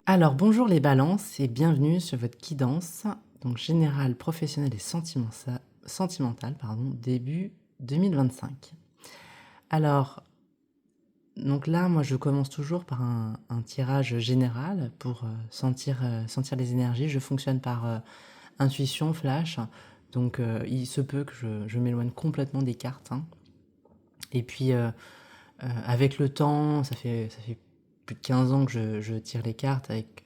Alors bonjour les balances et bienvenue sur votre guidance, donc générale, professionnelle et sentimentale, début 2025. Alors, donc là, moi je commence toujours par un tirage général pour sentir les énergies. Je fonctionne par intuition, flash, donc il se peut que je m'éloigne complètement des cartes, hein. Et puis avec le temps, ça fait plus de 15 ans que je tire les cartes avec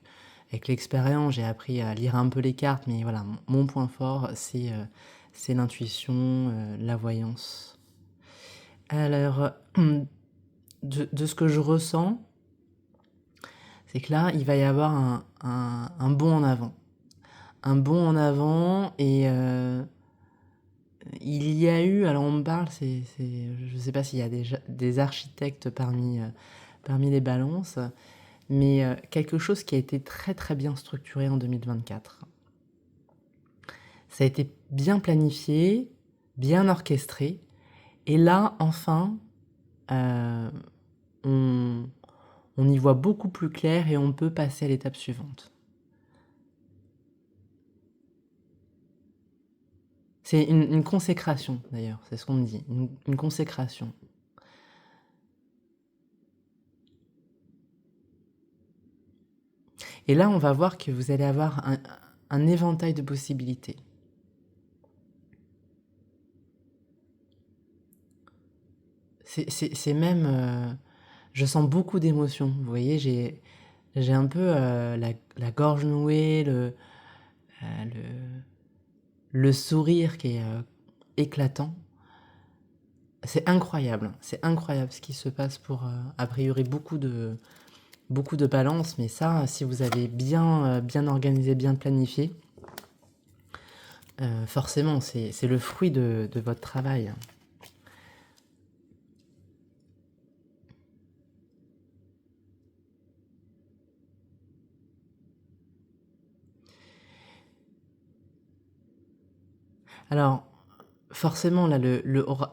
l'expérience. J'ai appris à lire un peu les cartes, mais voilà, mon point fort, c'est l'intuition, la voyance. Alors, de ce que je ressens, c'est que là, il va y avoir un bond en avant. Un bond en avant et il y a eu, alors on me parle, je ne sais pas s'il y a des architectes parmi les balances, mais quelque chose qui a été très très bien structuré en 2024. Ça a été bien planifié, bien orchestré, et là, enfin, euh, on, on y voit beaucoup plus clair et on peut passer à l'étape suivante. C'est une consécration, d'ailleurs, c'est ce qu'on me dit, une consécration. Et là, on va voir que vous allez avoir un éventail de possibilités. C'est même... je sens beaucoup d'émotions, vous voyez, j'ai un peu la gorge nouée, le sourire qui est éclatant. C'est incroyable ce qui se passe pour, a priori, beaucoup de balance, mais ça, si vous avez bien organisé, bien planifié, forcément, c'est le fruit de votre travail. Alors, forcément, là,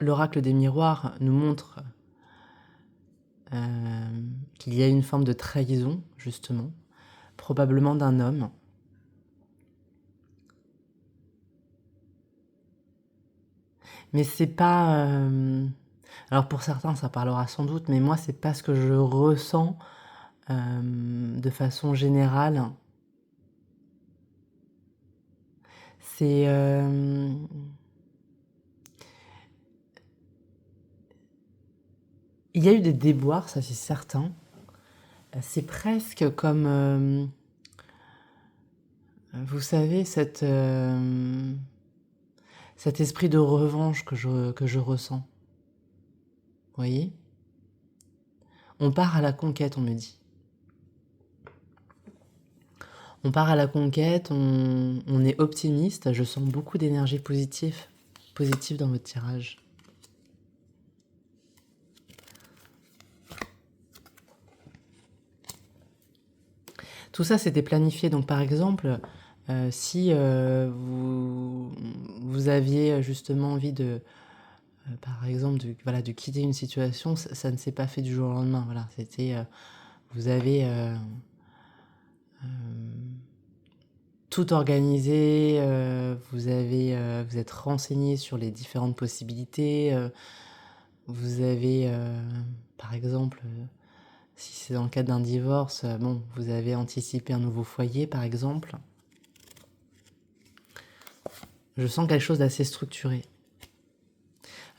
l'oracle des miroirs nous montre qu'il y a une forme de trahison, justement, probablement d'un homme. Mais c'est pas... alors pour certains, ça parlera sans doute, mais moi, c'est pas ce que je ressens de façon générale. C'est... il y a eu des déboires, ça c'est certain. C'est presque comme... vous savez, cet esprit de revanche que je ressens. Vous voyez? On part à la conquête, on me dit. On part à la conquête, on est optimiste. Je sens beaucoup d'énergie positive dans votre tirage. Tout ça, c'était planifié. Donc, par exemple, si vous aviez justement envie par exemple, de quitter une situation, ça ne s'est pas fait du jour au lendemain. Voilà, c'était, vous avez tout organisé, vous êtes renseigné sur les différentes possibilités. Vous avez, par exemple, si c'est dans le cadre d'un divorce, bon, vous avez anticipé un nouveau foyer, par exemple. Je sens quelque chose d'assez structuré.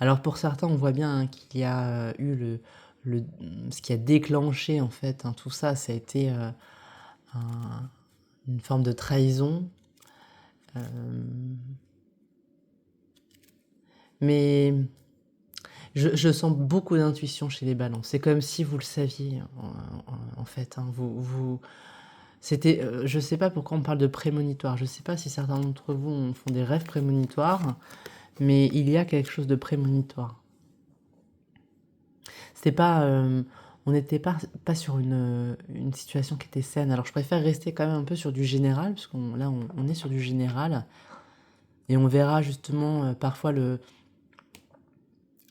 Alors pour certains, on voit bien hein, qu'il y a eu ce qui a déclenché en fait hein, tout ça, ça a été une forme de trahison. Mais je sens beaucoup d'intuition chez les balances. C'est comme si vous le saviez en fait. Hein, c'était, je sais pas pourquoi on parle de prémonitoire. Je sais pas si certains d'entre vous font des rêves prémonitoires, mais il y a quelque chose de prémonitoire. C'était pas, on n'était pas sur une situation qui était saine. Alors je préfère rester quand même un peu sur du général, parce on est sur du général, et on verra justement parfois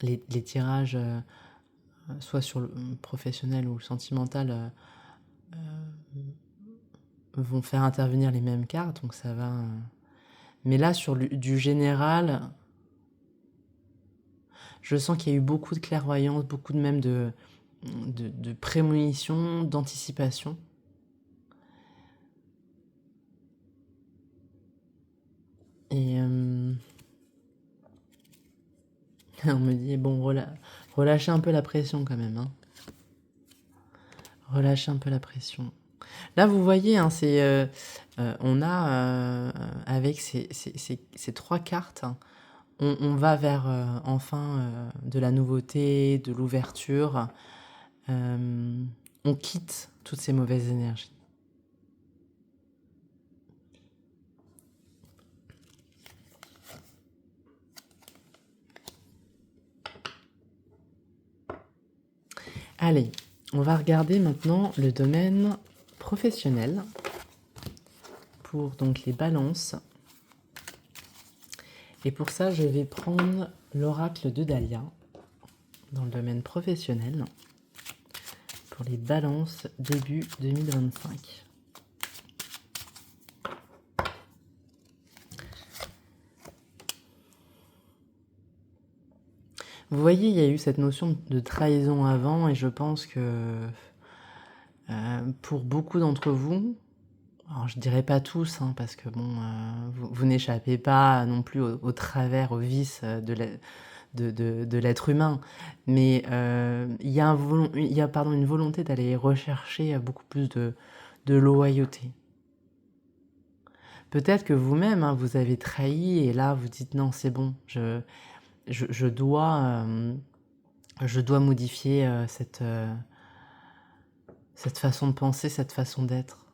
les tirages, soit sur le professionnel ou le sentimental, vont faire intervenir les mêmes cartes, donc ça va. Mais là, sur du général, je sens qu'il y a eu beaucoup de clairvoyance, beaucoup de même de prémonition, d'anticipation. Et on me dit, bon, relâchez un peu la pression quand même. Hein. Relâchez un peu la pression. Là, vous voyez, hein, on a, avec ces trois cartes, hein, on va vers, enfin, de la nouveauté, de l'ouverture. On quitte toutes ces mauvaises énergies. Allez, on va regarder maintenant le domaine professionnel pour donc les balances. Et pour ça, je vais prendre l'oracle de Dahlia dans le domaine professionnel pour les balances début 2025. Vous voyez, il y a eu cette notion de trahison avant et je pense que pour beaucoup d'entre vous, alors je dirais pas tous, hein, parce que bon, vous n'échappez pas non plus au travers, au vice de l'être humain, mais il y a une volonté d'aller rechercher beaucoup plus de loyauté. Peut-être que vous-même, hein, vous avez trahi et là vous dites non, c'est bon, je dois modifier cette façon de penser, cette façon d'être.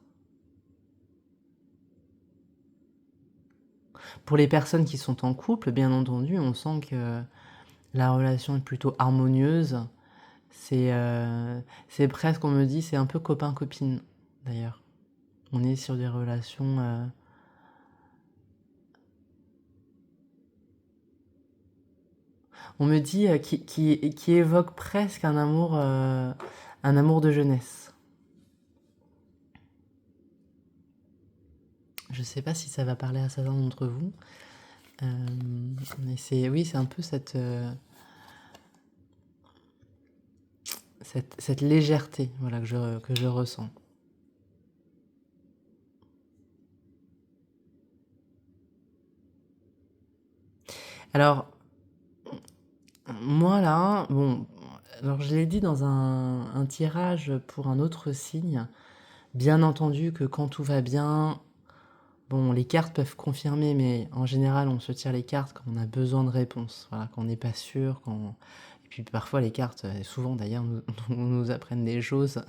Pour les personnes qui sont en couple, bien entendu, on sent que la relation est plutôt harmonieuse. C'est presque, on me dit, c'est un peu copain-copine, d'ailleurs. On est sur des relations... on me dit qui évoque presque un amour de jeunesse. Je sais pas si ça va parler à certains d'entre vous. Mais c'est un peu cette légèreté, voilà, que je ressens. Alors, moi là, bon, alors je l'ai dit dans un tirage pour un autre signe, bien entendu que quand tout va bien, bon, les cartes peuvent confirmer, mais en général, on se tire les cartes quand on a besoin de réponses, voilà, quand on n'est pas sûr, et puis parfois les cartes, souvent d'ailleurs, nous apprennent des choses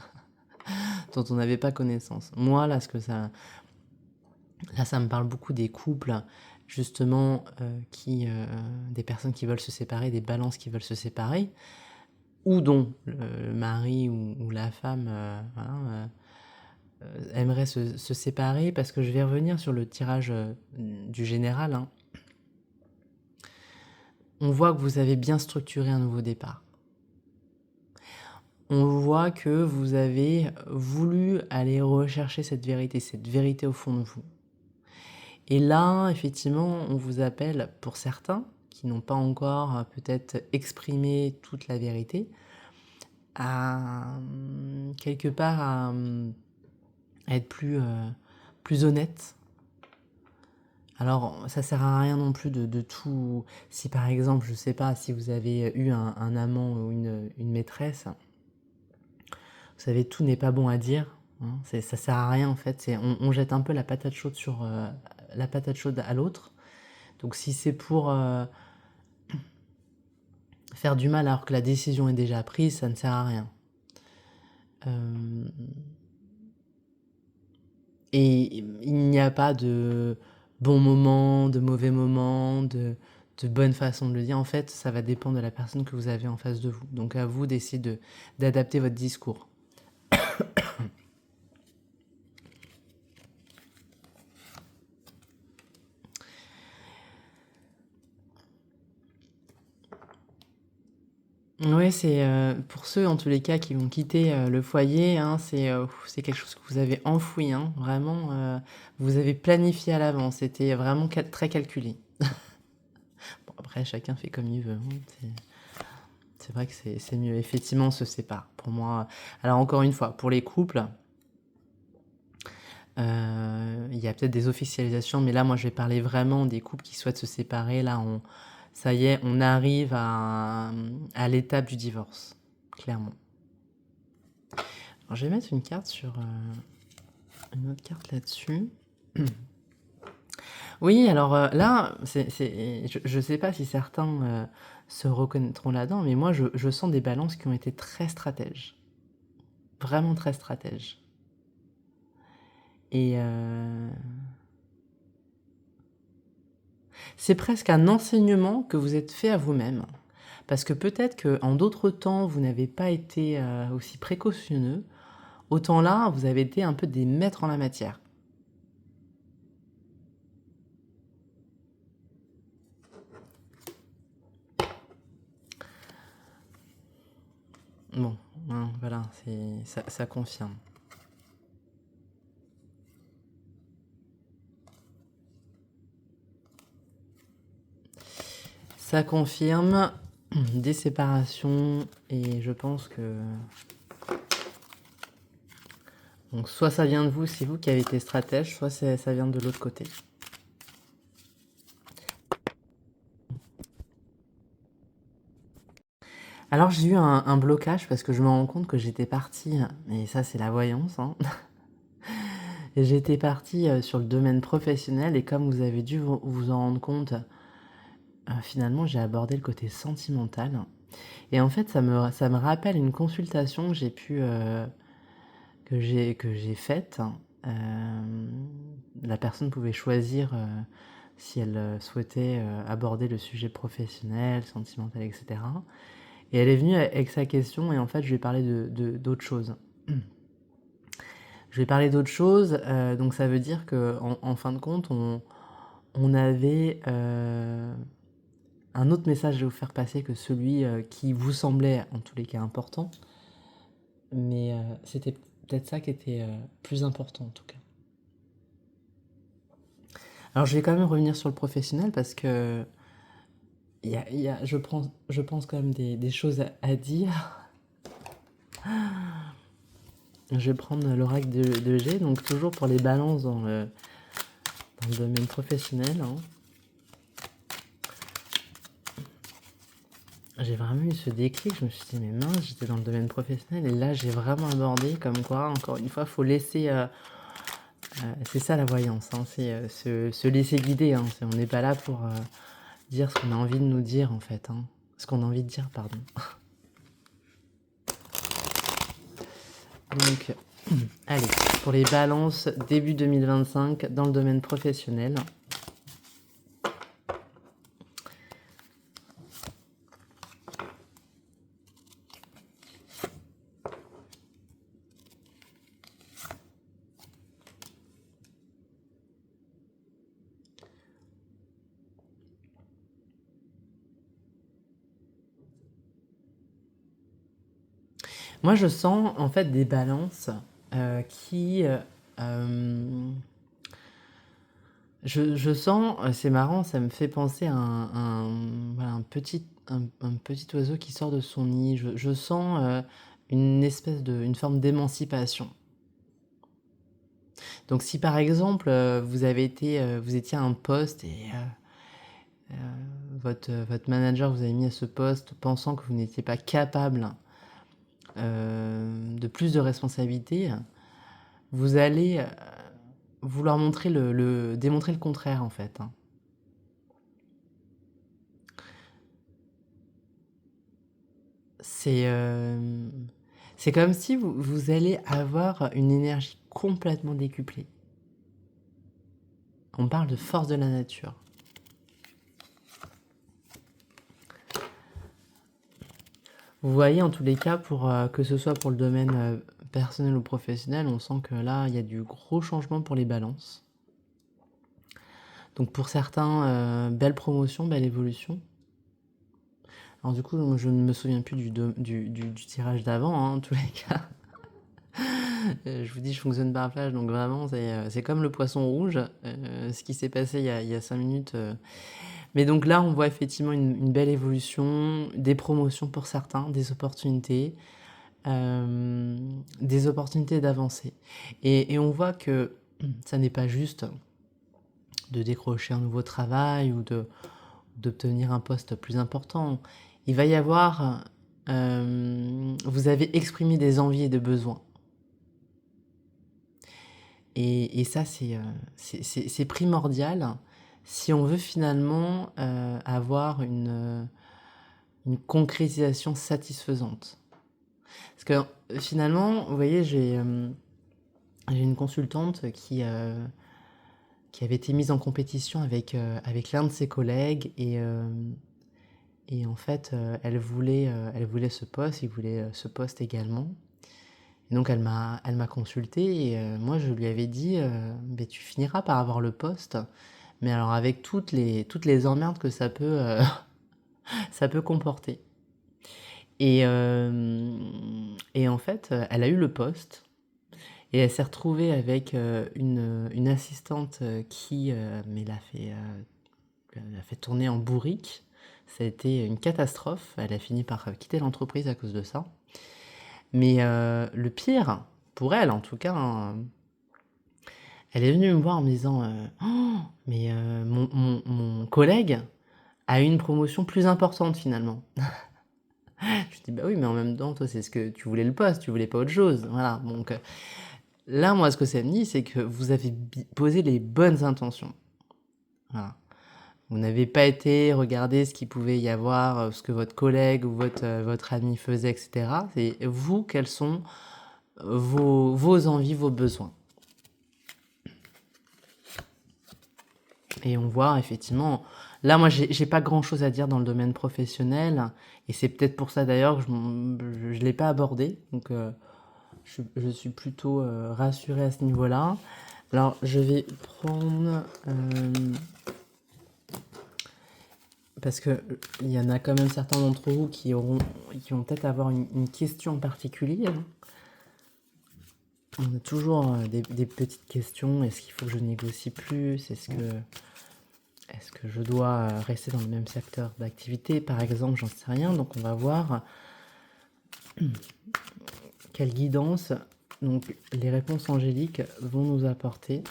dont on n'avait pas connaissance. Moi, là, ça me parle beaucoup des couples, justement, des personnes qui veulent se séparer, des balances qui veulent se séparer, ou dont le mari ou la femme voilà, aimerait se séparer, parce que je vais revenir sur le tirage du général. Hein. On voit que vous avez bien structuré un nouveau départ. On voit que vous avez voulu aller rechercher cette vérité au fond de vous. Et là, effectivement, on vous appelle, pour certains, qui n'ont pas encore peut-être exprimé toute la vérité, à quelque part à être plus honnête. Alors, ça sert à rien non plus de tout... Si par exemple, je sais pas, si vous avez eu un amant ou une maîtresse, vous savez, tout n'est pas bon à dire. Hein, ça sert à rien en fait. On jette un peu la patate chaude la patate chaude à l'autre. Donc si c'est pour faire du mal alors que la décision est déjà prise, ça ne sert à rien. Et il n'y a pas de bon moment, de mauvais moment, de bonne façon de le dire. En fait, ça va dépendre de la personne que vous avez en face de vous. Donc à vous d'essayer d'adapter votre discours. Ouais, c'est, pour ceux, en tous les cas, qui vont quitter, le foyer, hein, c'est quelque chose que vous avez enfoui, hein. Vraiment, vous avez planifié à l'avance. C'était vraiment très calculé. Bon, après, chacun fait comme il veut, hein. C'est vrai que c'est mieux. Effectivement, on se sépare. Pour moi, alors encore une fois, pour les couples, il y a peut-être des officialisations, mais là, moi, je vais parler vraiment des couples qui souhaitent se séparer. Là, ça y est, on arrive à l'étape du divorce, clairement. Alors, je vais mettre une carte sur une autre carte là-dessus. Oui, alors là, je ne sais pas si certains se reconnaîtront là-dedans, mais moi, je sens des balances qui ont été très stratèges. Vraiment très stratèges. Et c'est presque un enseignement que vous êtes fait à vous-même. Parce que peut-être qu'en d'autres temps, vous n'avez pas été aussi précautionneux. Autant là, vous avez été un peu des maîtres en la matière. Bon, hein, voilà, ça confirme. Ça confirme des séparations et je pense que... Donc soit ça vient de vous, c'est vous qui avez été stratège, soit ça vient de l'autre côté. Alors j'ai eu un blocage parce que je me rends compte que j'étais partie, et ça c'est la voyance, hein. J'étais partie sur le domaine professionnel et comme vous avez dû vous en rendre compte, finalement j'ai abordé le côté sentimental. Et en fait ça me rappelle une consultation que j'ai pu... que j'ai faite. La personne pouvait choisir si elle souhaitait aborder le sujet professionnel, sentimental, etc. Et elle est venue avec sa question et en fait je lui ai parlé d'autres choses. Je lui ai parlé d'autres choses, donc ça veut dire qu'en fin de compte on avait un autre message à vous faire passer que celui qui vous semblait en tous les cas important. Mais c'était peut-être ça qui était plus important en tout cas. Alors je vais quand même revenir sur le professionnel parce que je pense quand même des choses à dire. Je vais prendre l'oracle de G, donc toujours pour les balances dans le domaine professionnel, hein. J'ai vraiment eu ce déclic, je me suis dit mais mince, j'étais dans le domaine professionnel et là j'ai vraiment abordé comme quoi, encore une fois, faut laisser... c'est ça la voyance, hein, c'est se laisser guider, hein. On n'est pas là pour dire ce qu'on a envie de nous dire en fait, hein. Ce qu'on a envie de dire, pardon. Donc, allez, pour les balances début 2025 dans le domaine professionnel. Moi, je sens en fait des balances qui... je sens, c'est marrant, ça me fait penser à voilà, un petit oiseau qui sort de son nid. Je sens une forme d'émancipation. Donc si par exemple vous étiez à un poste et votre manager vous avez mis à ce poste pensant que vous n'étiez pas capable de plus de responsabilités, vous allez vouloir démontrer le contraire en fait, hein. C'est c'est comme si vous allez avoir une énergie complètement décuplée. On parle de force de la nature. Vous voyez, en tous les cas, que ce soit pour le domaine personnel ou professionnel, on sent que là, il y a du gros changement pour les balances. Donc pour certains, belle promotion, belle évolution. Alors du coup, moi, je ne me souviens plus du tirage d'avant, hein, en tous les cas. Je vous dis, je fonctionne par flash, donc vraiment, c'est comme le poisson rouge, ce qui s'est passé il y a 5 minutes. Mais donc là, on voit effectivement une belle évolution, des promotions pour certains, des opportunités d'avancer. Et on voit que ça n'est pas juste de décrocher un nouveau travail ou d'obtenir un poste plus important. Il va y avoir, vous avez exprimé des envies et des besoins. Et ça, c'est primordial si on veut finalement avoir une concrétisation satisfaisante. Parce que finalement, vous voyez, j'ai une consultante qui avait été mise en compétition avec l'un de ses collègues et en fait, elle voulait ce poste, il voulait ce poste également. Et donc elle m'a consulté et moi je lui avais dit mais tu finiras par avoir le poste, mais alors avec toutes les emmerdes que ça peut comporter. Et en fait, elle a eu le poste et elle s'est retrouvée avec une assistante mais l'a fait tourner en bourrique. Ça a été une catastrophe. Elle a fini par quitter l'entreprise à cause de ça. Mais le pire, pour elle en tout cas, hein, elle est venue me voir en me disant oh, mais mon collègue a eu une promotion plus importante finalement. Je dis bah oui, mais en même temps, toi, c'est ce que tu voulais le poste, tu voulais pas autre chose. Voilà. Donc là, moi, ce que ça me dit, c'est que vous avez posé les bonnes intentions. Voilà. Vous n'avez pas été regarder ce qu'il pouvait y avoir, ce que votre collègue ou votre ami faisait, etc. C'est vous, quels sont vos envies, vos besoins. Et on voit effectivement, là moi j'ai pas grand chose à dire dans le domaine professionnel, et c'est peut-être pour ça d'ailleurs que je l'ai pas abordé, donc je suis plutôt rassurée à ce niveau-là. Alors je vais prendre, parce que il y en a quand même certains d'entre vous qui vont peut-être avoir une question en particulier. On a toujours des petites questions. Est-ce qu'il faut que je négocie plus? Est-ce que je dois rester dans le même secteur d'activité, par exemple? J'en sais rien. Donc, on va voir quelle guidance donc, les réponses angéliques vont nous apporter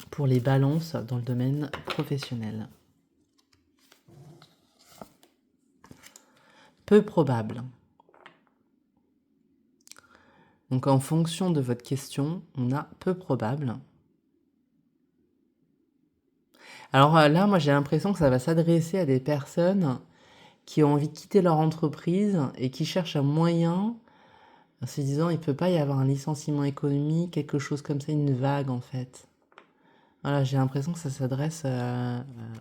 pour les balances dans le domaine professionnel. Peu probable. Donc, en fonction de votre question, on a peu probable. Alors là, moi, j'ai l'impression que ça va s'adresser à des personnes qui ont envie de quitter leur entreprise et qui cherchent un moyen, en se disant il ne peut pas y avoir un licenciement économique, quelque chose comme ça, une vague en fait. Voilà, j'ai l'impression que ça s'adresse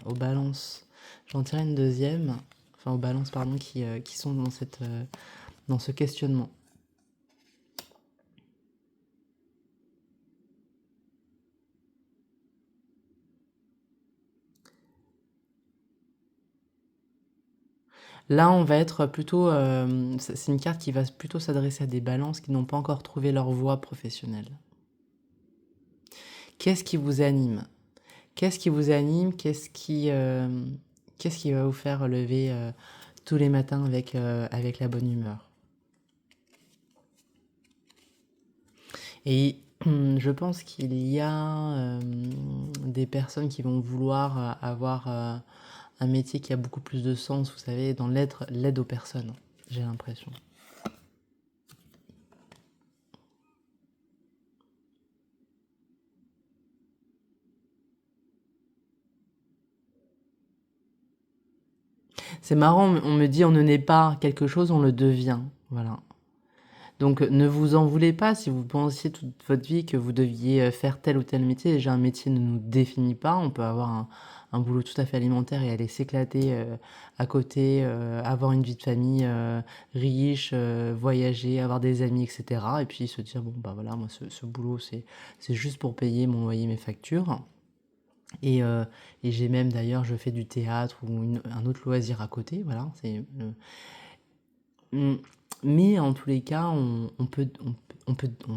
aux balances. J'en tirer une deuxième, enfin aux balances pardon, qui sont dans ce questionnement. Là, on va être plutôt, c'est une carte qui va plutôt s'adresser à des balances qui n'ont pas encore trouvé leur voie professionnelle. Qu'est-ce qui vous anime? Qu'est-ce qui vous anime? Qu'est-ce qui va vous faire lever tous les matins avec la bonne humeur? Et je pense qu'il y a des personnes qui vont vouloir avoir un métier qui a beaucoup plus de sens, vous savez, dans l'aide aux personnes, j'ai l'impression. C'est marrant, on me dit on ne naît pas quelque chose, on le devient. Voilà. Donc ne vous en voulez pas si vous pensiez toute votre vie que vous deviez faire tel ou tel métier. Déjà, un métier ne nous définit pas. On peut avoir un boulot tout à fait alimentaire et aller s'éclater à côté, avoir une vie de famille riche, voyager, avoir des amis, etc. Et puis se dire, bon, bah voilà, moi, ce boulot, c'est juste pour payer mon loyer, mes factures. Et, et j'ai même d'ailleurs, je fais du théâtre ou un autre loisir à côté, voilà. Mm, mais en tous les cas, on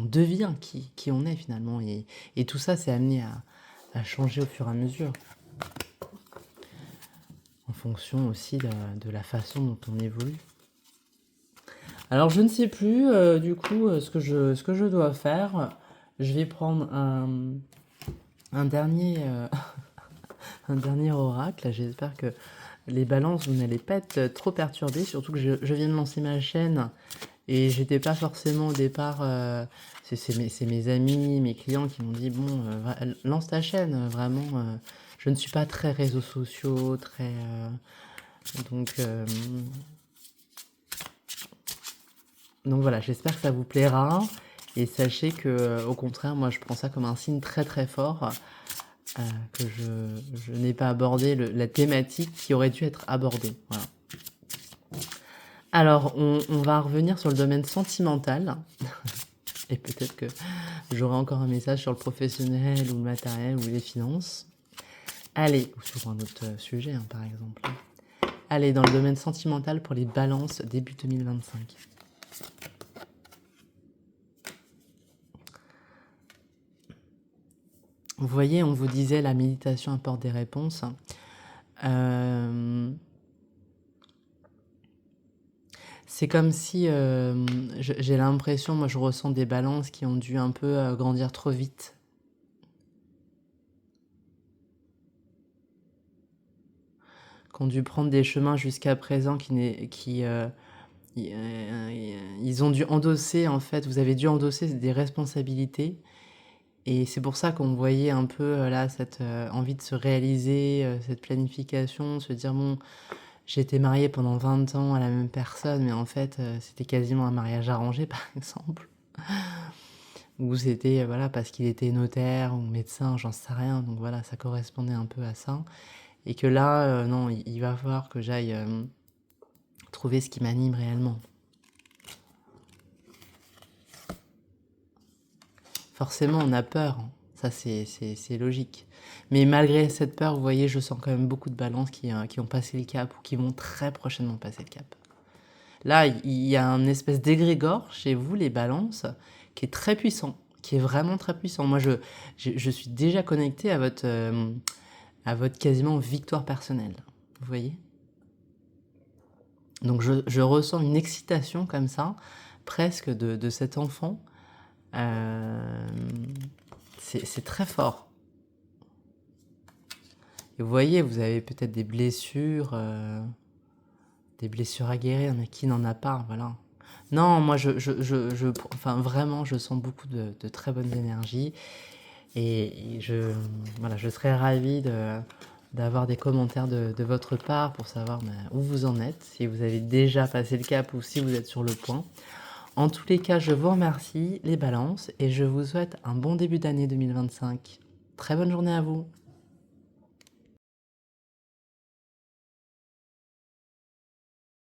devient qui on est finalement. Et tout ça, c'est amené à changer au fur et à mesure, en fonction aussi de la façon dont on évolue. Alors je ne sais plus du coup ce que je dois faire. Je vais prendre un dernier, un dernier oracle. J'espère que les balances, vous n'allez pas être trop perturbés, surtout que je viens de lancer ma chaîne et j'étais pas forcément au départ. C'est mes amis, mes clients qui m'ont dit bon, lance ta chaîne, vraiment. Je ne suis pas très réseaux sociaux, très. Donc, euh, donc voilà, j'espère que ça vous plaira. Et sachez que, au contraire, moi je prends ça comme un signe très très fort que je n'ai pas abordé la thématique qui aurait dû être abordée. Voilà. Alors, on va revenir sur le domaine sentimental. Et peut-être que j'aurai encore un message sur le professionnel ou le matériel ou les finances. Allez, ou sur un autre sujet, hein, par exemple. Allez, dans le domaine sentimental pour les balances début 2025. Vous voyez, on vous disait la méditation apporte des réponses. C'est comme si j'ai l'impression, moi je ressens des balances qui ont dû un peu grandir trop vite. Qui ont dû prendre des chemins jusqu'à présent ils ont dû endosser, en fait, vous avez dû endosser des responsabilités. Et c'est pour ça qu'on voyait un peu là cette envie de se réaliser, cette planification, se dire bon, j'ai été mariée pendant 20 ans à la même personne, mais en fait c'était quasiment un mariage arrangé par exemple. Ou c'était voilà parce qu'il était notaire ou médecin, j'en sais rien, donc voilà, ça correspondait un peu à ça. Et que là, non, il va falloir que j'aille trouver ce qui m'anime réellement. Forcément, on a peur, hein. Ça c'est logique. Mais malgré cette peur, vous voyez, je sens quand même beaucoup de balances qui ont passé le cap ou qui vont très prochainement passer le cap. Là, il y a un espèce d'égrégore chez vous, les balances, qui est très puissant, qui est vraiment très puissant. Moi, je suis déjà connecté à votre quasiment victoire personnelle. Vous voyez? Donc je ressens une excitation comme ça, presque de cet enfant. Euh, c'est très fort. Et vous voyez, vous avez peut-être des blessures à guérir, mais qui n'en a pas, voilà. Non, moi, enfin, vraiment, je sens beaucoup de très bonnes énergies. Et voilà, je serais ravie d'avoir des commentaires de votre part pour savoir où vous en êtes, si vous avez déjà passé le cap ou si vous êtes sur le point. En tous les cas, je vous remercie, les balances, et je vous souhaite un bon début d'année 2025. Très bonne journée à vous.